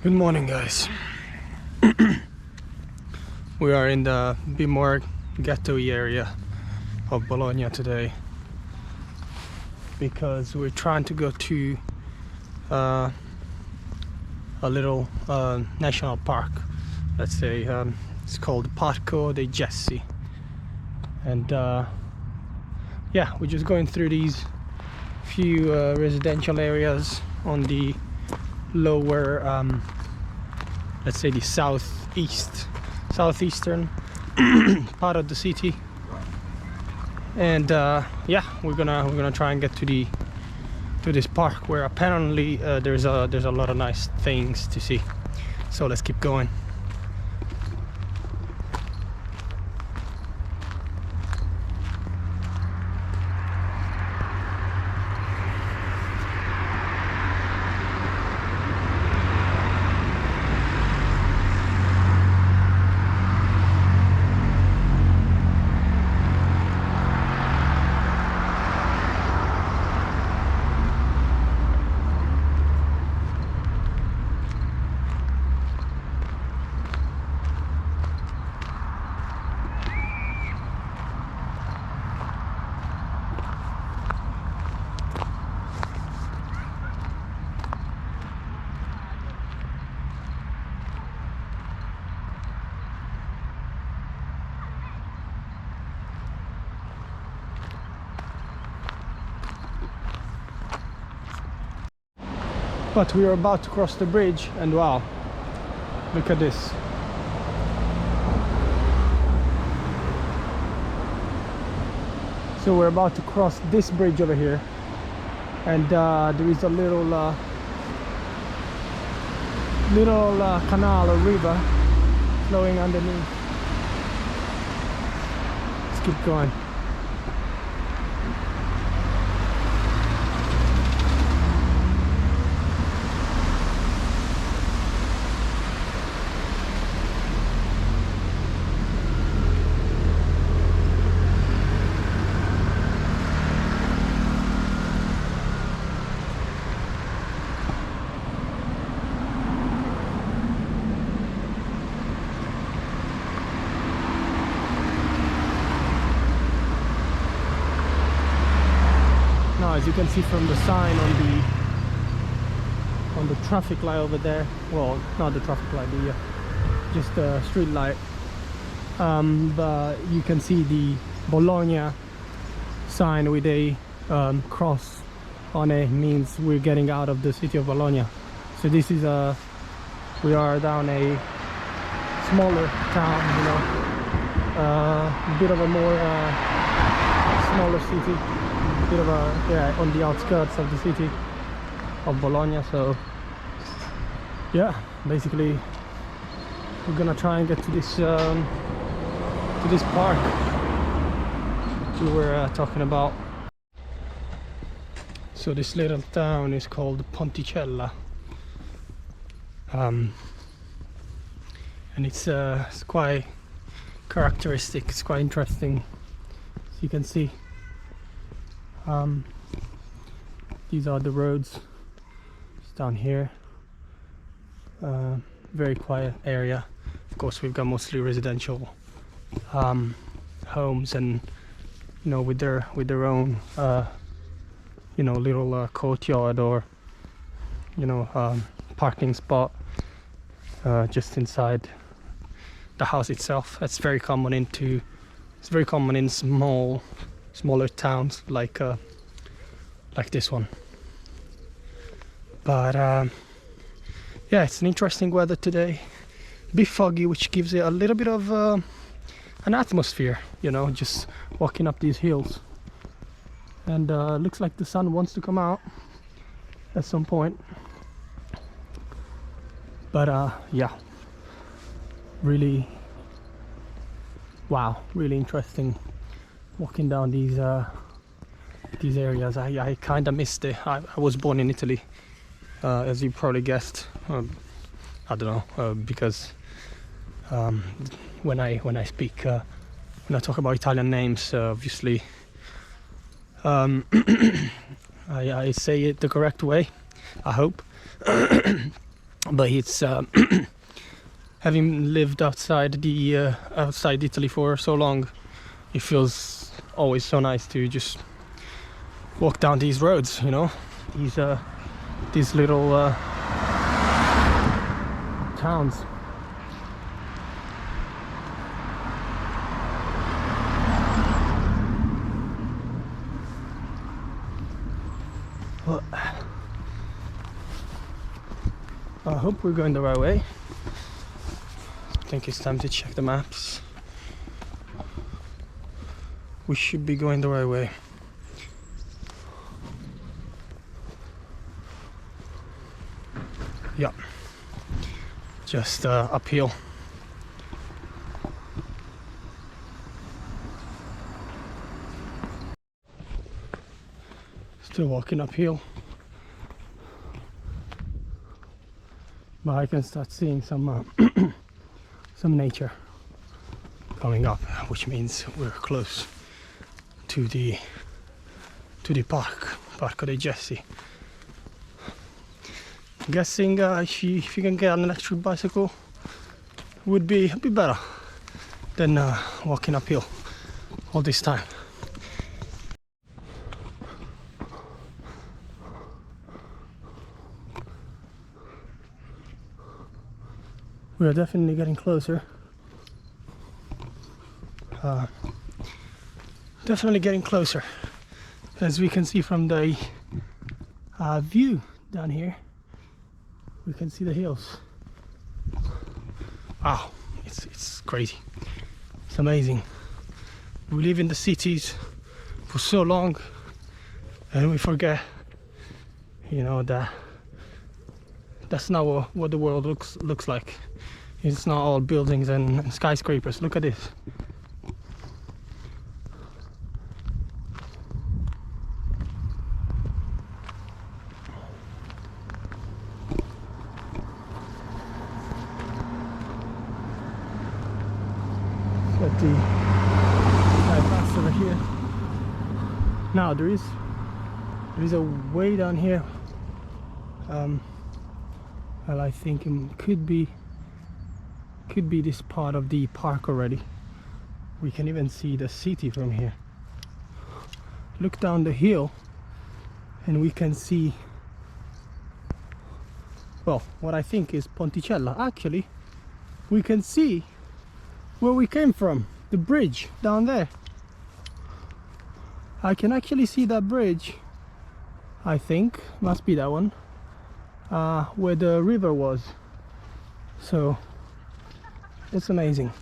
Good morning, guys. We are in the bit more ghetto area of Bologna today because we're trying to go to a little national park. Let's say it's called Parco dei Gessi, and yeah, we're just going through these few residential areas on the lower let's say the southeastern part of the city, and yeah, we're gonna try and get to this park where apparently there's a lot of nice things to see. So let's keep going. But we are about to cross the bridge, and wow, look at this. So we're about to cross this bridge over here, and there is a little canal or river flowing underneath. Let's keep going. Now, as you can see from the sign on the traffic light over there, well, not the traffic light, just the street light, but you can see the Bologna sign with a cross on it. Means we're getting out of the city of Bologna. So this is we are down a smaller town, you know, a bit of a more smaller city, bit of a, yeah, on the outskirts of the city of Bologna. So yeah, basically we're gonna try and get to this park we were talking about. So this little town is called Ponticella, and it's quite characteristic. It's quite interesting, as you can see. These are the roads. It's down here. Very quiet area. Of course, we've got mostly residential homes, and you know, with their own you know, little courtyard, or you know, parking spot just inside the house itself. It's very common in smaller towns like this one. But yeah, it's an interesting weather today. A bit foggy, which gives it a little bit of an atmosphere, you know, just walking up these hills. And looks like the sun wants to come out at some point. But yeah, really, wow, really interesting walking down these areas. I kind of missed it. I was born in Italy, as you probably guessed. I don't know, because when I speak, when I talk about Italian names, obviously I say it the correct way, I hope. but it's having lived outside Italy for so long, it feels always so nice to just walk down these roads, you know, these little towns. Well, I hope we're going the right way. I think it's time to check the maps. We should be going the right way. Yeah, just uphill. Still walking uphill, but I can start seeing some some nature coming up, which means we're close to the Parco dei Gessi. I'm guessing if you can get an electric bicycle, would be better than walking uphill all this time. We are definitely getting closer. Definitely getting closer, as we can see from the view down here. We can see the hills. Wow, it's crazy. It's amazing. We live in the cities for so long, and we forget, you know, that that's not what the world looks like. It's not all buildings and skyscrapers. Look at this. Got the bypass over here. Now there is a way down here. Well, I think it could be this part of the park already. We can even see the city from here. Look down the hill and we can see, well, what I think is Ponticella. Actually, we can see where we came from, the bridge down there. I can actually see that bridge. I think must be that one, where the river was. So it's amazing.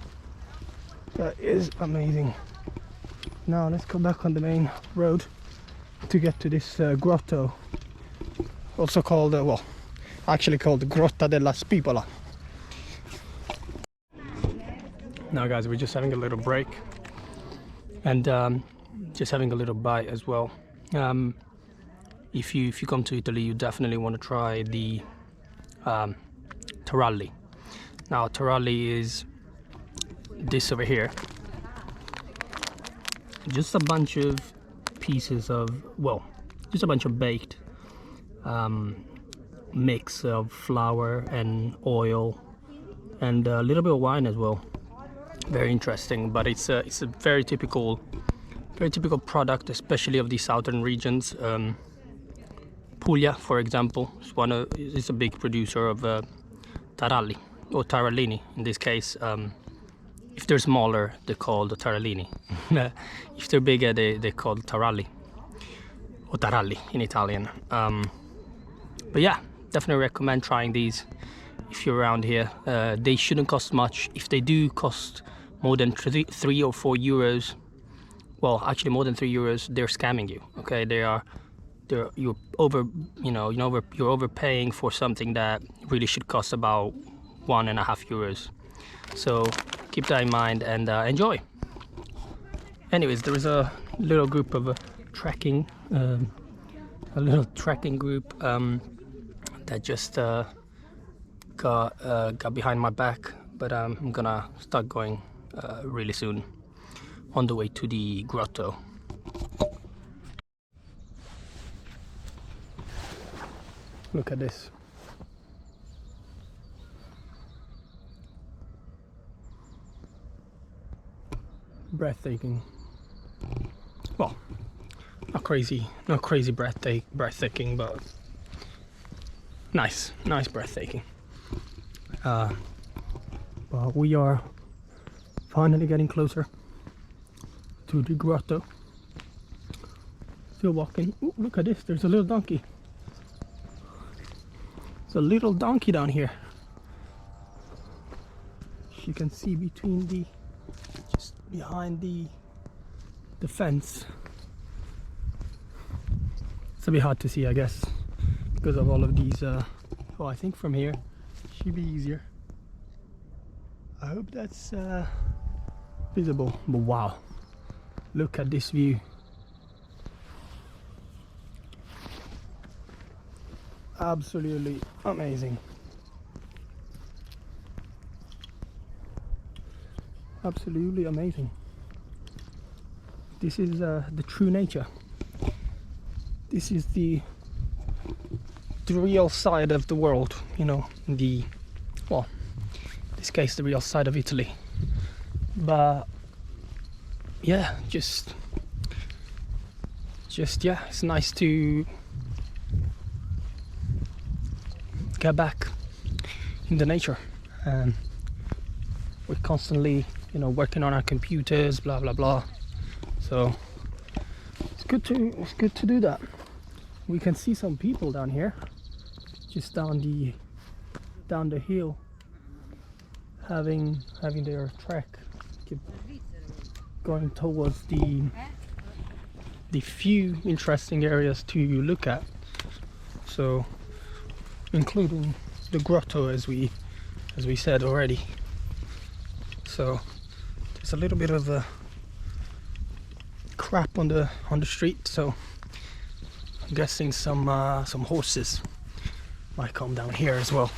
That is amazing. Now let's go back on the main road to get to this grotto, also called well, actually called Grotta della Spipola. Now guys, we're just having a little break and just having a little bite as well. If you come to Italy, you definitely want to try the taralli. Now taralli is this over here, just a bunch of pieces of, well, just a bunch of baked mix of flour and oil and a little bit of wine as well. Very interesting, but it's a very typical product, especially of the southern regions. Puglia, for example, is a big producer of taralli, or tarallini in this case. If they're smaller, they're called tarallini. If they're bigger, they're called taralli, or taralli in Italian. But yeah, definitely recommend trying these if you're around here. They shouldn't cost much. If they do cost more than 3 or 4 euros, well, actually more than 3 euros, they're scamming you. Okay, you're overpaying for something that really should cost about 1.5 euros. So keep that in mind and enjoy. Anyways, there is a little group of a little trekking group that just got behind my back, but I'm gonna start going really soon on the way to the grotto. Look at this. breathtaking. Well, not crazy breathtaking, but nice breathtaking. But we are finally getting closer to the grotto. Still walking. Ooh, look at this, there's a little donkey. There's a little donkey down here. You can see between the, just behind the fence. It's a bit hard to see, I guess, because of all of these. Oh, I think from here should be easier. I hope that's visible. But wow, look at this view. Absolutely amazing. Absolutely amazing. This is the true nature. This is the real side of the world, you know, well, in this case the real side of Italy. But yeah, just yeah, it's nice to get back in the nature. And we're constantly, you know, working on our computers, blah blah blah. So it's good to do that. We can see some people down here, just down the hill, having their trek, going towards the few interesting areas to look at. So including the grotto, as we said already. So there's a little bit of a crap on the street, so I'm guessing some horses might come down here as well.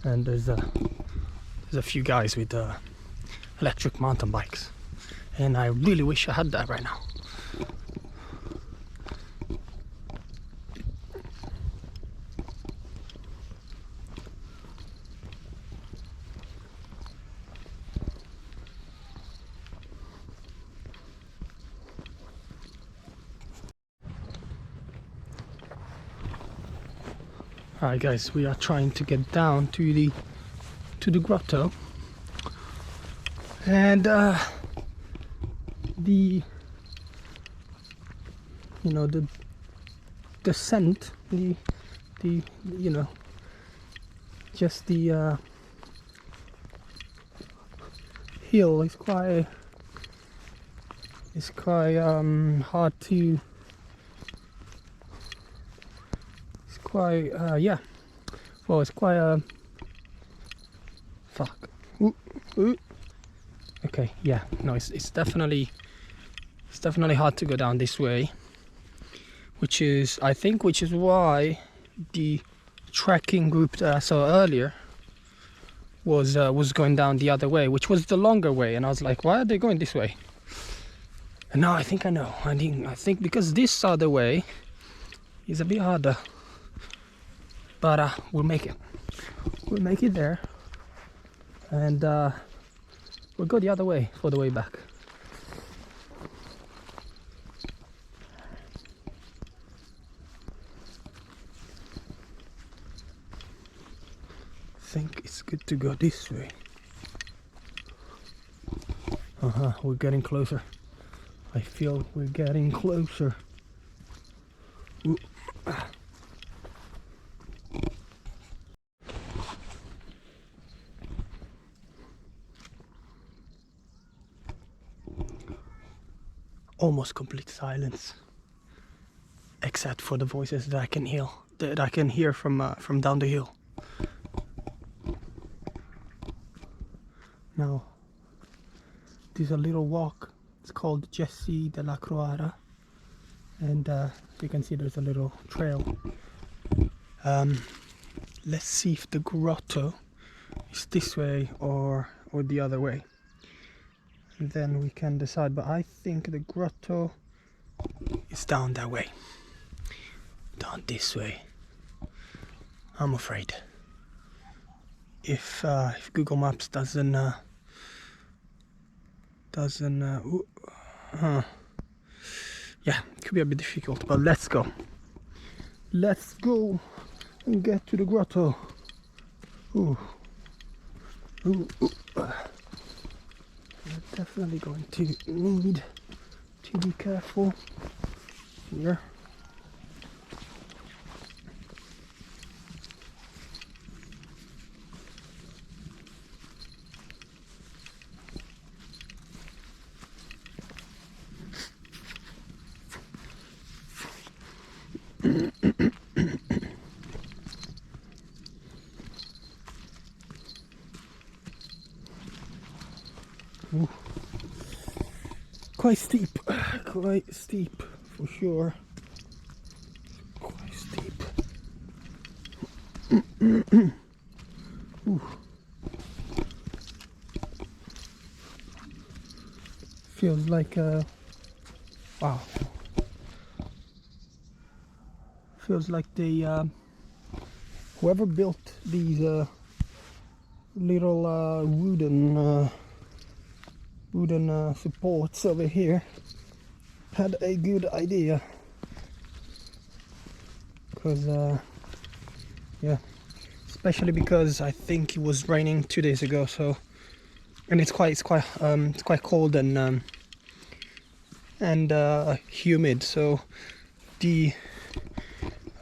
And there's a few guys with electric mountain bikes, and I really wish I had that right now. Alright guys, we are trying to get down to the grotto, and the descent, the you know, just the hill is quite hard to, yeah, well, it's quite fuck. Ooh, ooh. Okay, yeah, no, it's definitely hard to go down this way, which is why the trekking group that I saw earlier was going down the other way, which was the longer way, and I was like, why are they going this way? And now I think I know. I think because this other way is a bit harder. But we'll make it. We'll make it there, and we'll go the other way for the way back. I think it's good to go this way. We're getting closer. I feel we're getting closer. Ooh. Almost complete silence, except for the voices that I can hear from down the hill. Now, there's a little walk. It's called Gessi della Croara, and you can see there's a little trail. Let's see if the grotto is this way or the other way. And then we can decide, but I think the grotto is down that way, down this way. I'm afraid. If Google Maps doesn't yeah, it could be a bit difficult, but let's go. Let's go and get to the grotto. Ooh. Ooh, ooh. We're definitely going to need to be careful here. Ooh. Quite steep for sure. Quite steep. Ooh. Feels like wow. Feels like they whoever built these little wooden supports over here had a good idea, because yeah, especially because I think it was raining 2 days ago, so, and it's quite cold and humid, so the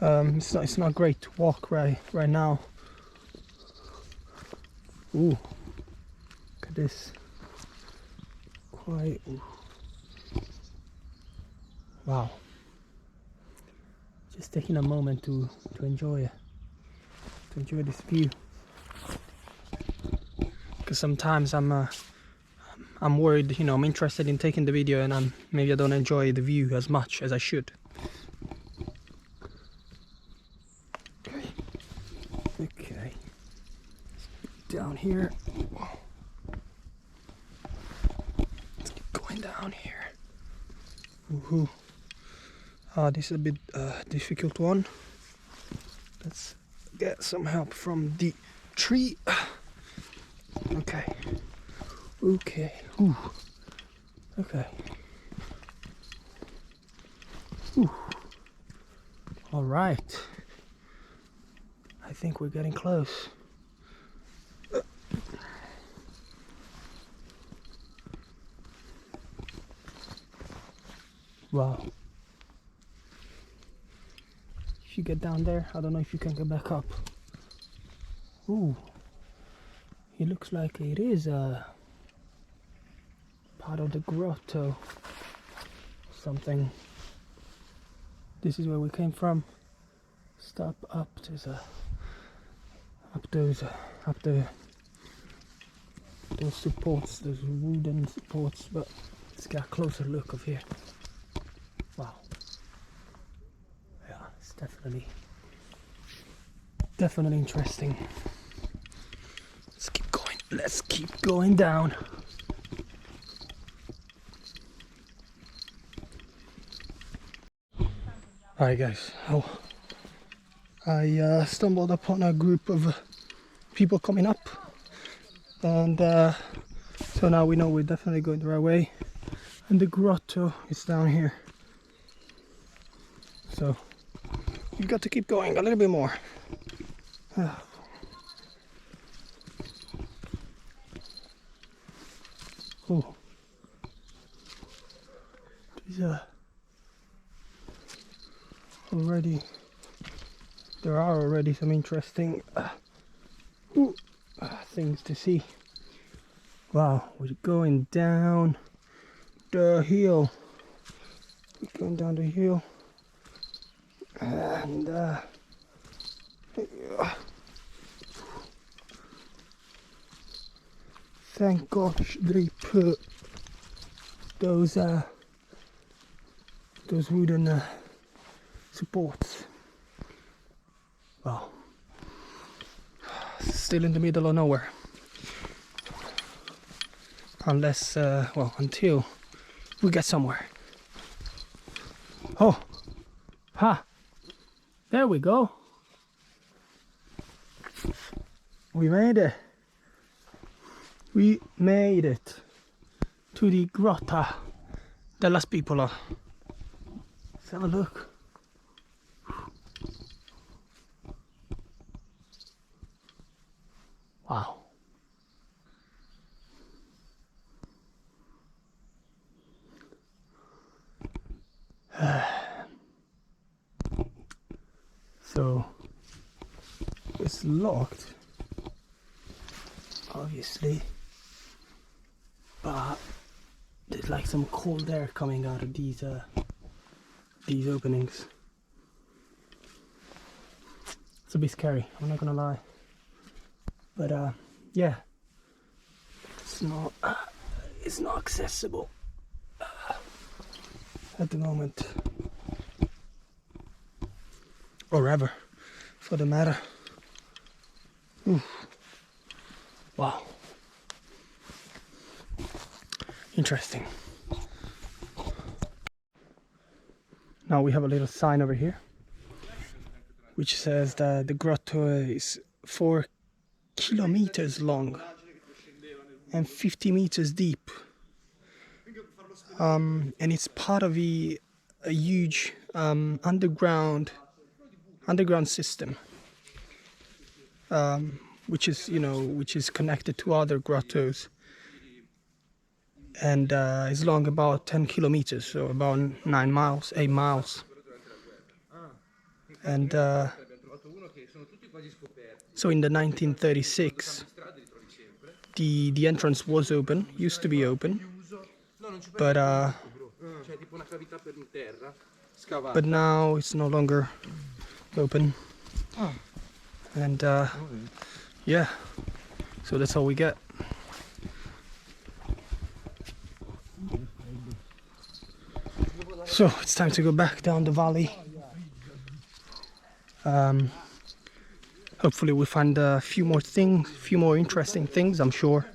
it's not great to walk right now. Ooh, look at this. Quite. Ooh. Wow. Just taking a moment to enjoy this view. Because sometimes I'm worried, you know, I'm interested in taking the video and maybe I don't enjoy the view as much as I should. Okay. Down here. Let's keep going down here. Woohoo. This is a bit difficult one. Let's get some help from the tree. Okay. Okay. Ooh. Okay. Ooh. All right. I think we're getting close. Wow. If you get down there, I don't know if you can get back up. Ooh. It looks like it is a part of the grotto. Something. This is where we came from. Stop up. There's a those supports, those wooden supports. But let's get a closer look of here. Wow. Yeah, it's definitely interesting. Let's keep going. Let's keep going down. Alright guys, I stumbled upon a group of people coming up, and so now we know we're definitely going the right way, and the grotto is down here, so we've got to keep going a little bit more. Oh, these there are already some interesting things to see. Wow, we're going down the hill. We're going down the hill, and thank gosh they put those wooden supports. Wow. Still in the middle of nowhere. Unless, well, until we get somewhere. Oh, ha! There we go. We made it. We made it to the Grotta della Spipola. Let's have a look. Wow. So it's locked, obviously, but there's like some cold air coming out of these openings. It's a bit scary, I'm not gonna lie, but yeah, it's not accessible at the moment, or ever for the matter. Ooh. Wow, interesting. Now we have a little sign over here which says that the grotto is 4 kilometers long and 50 meters deep, and it's part of a huge underground system, which is connected to other grottos, and is long about 10 kilometers, so about 8 miles. And so in the 1936, the entrance was open, used to be open, but now it's no longer open. And yeah, so that's all we get. So it's time to go back down the valley. Hopefully we'll find a few more interesting things, I'm sure.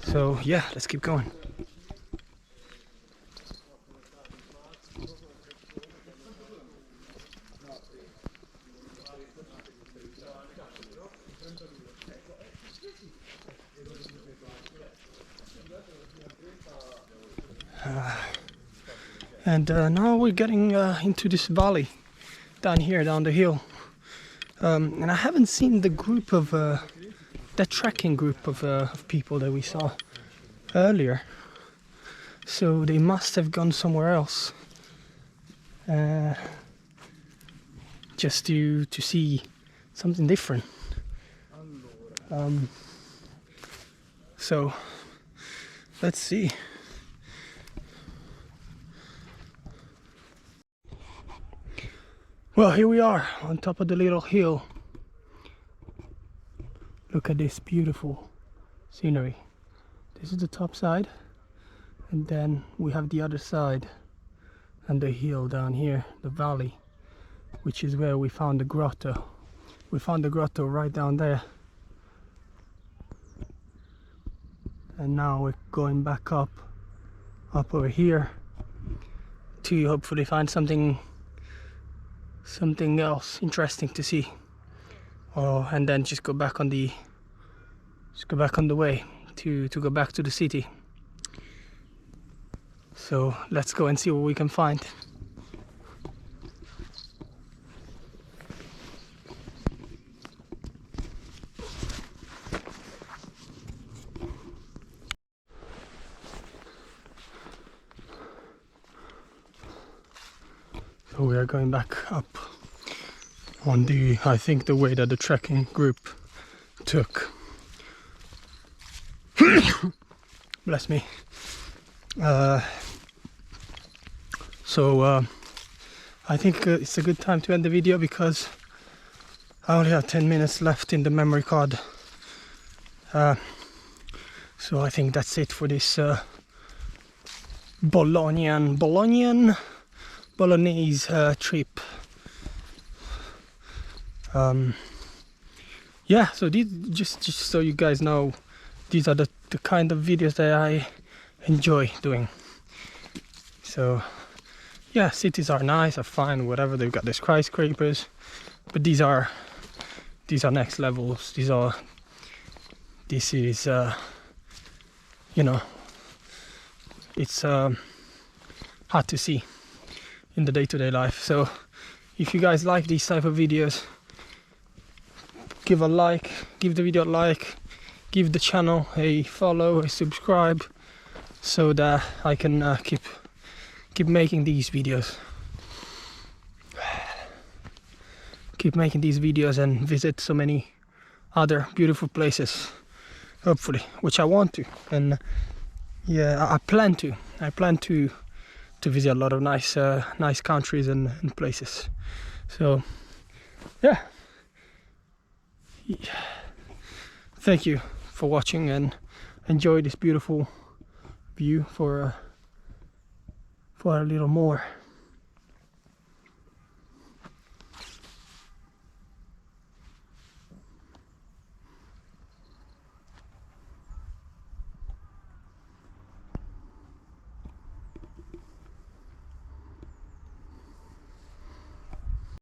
So yeah, let's keep going. And now we're getting into this valley down here, down the hill, and I haven't seen the group of that trekking group of people that we saw earlier, so they must have gone somewhere else just to see something different. So let's see. Well, here we are on top of the little hill. Look at this beautiful scenery. This is the top side, and then we have the other side and the hill down here, the valley, which is where we found the grotto. We found the grotto right down there, and now we're going back up over here to hopefully find something else interesting to see, and then just go back on the way to go back to the city. So let's go and see what we can find. So we are going back up on I think the way that the trekking group took. Bless me. So I think it's a good time to end the video because I only have 10 minutes left in the memory card. So I think that's it for this Bolognese trip. Yeah, so these, just so you guys know, these are the kind of videos that I enjoy doing. So yeah, cities are nice, are fine, whatever. They've got the skyscrapers, but these are next levels. This is you know, it's hard to see in the day-to-day life. So if you guys like these type of videos, give a like, give the video a like, give the channel a follow, a subscribe, so that I can keep making these videos. Keep making these videos and visit so many other beautiful places, hopefully, which I want to. And yeah, I plan to visit a lot of nice countries and places. So yeah, thank you for watching, and enjoy this beautiful view for a little more.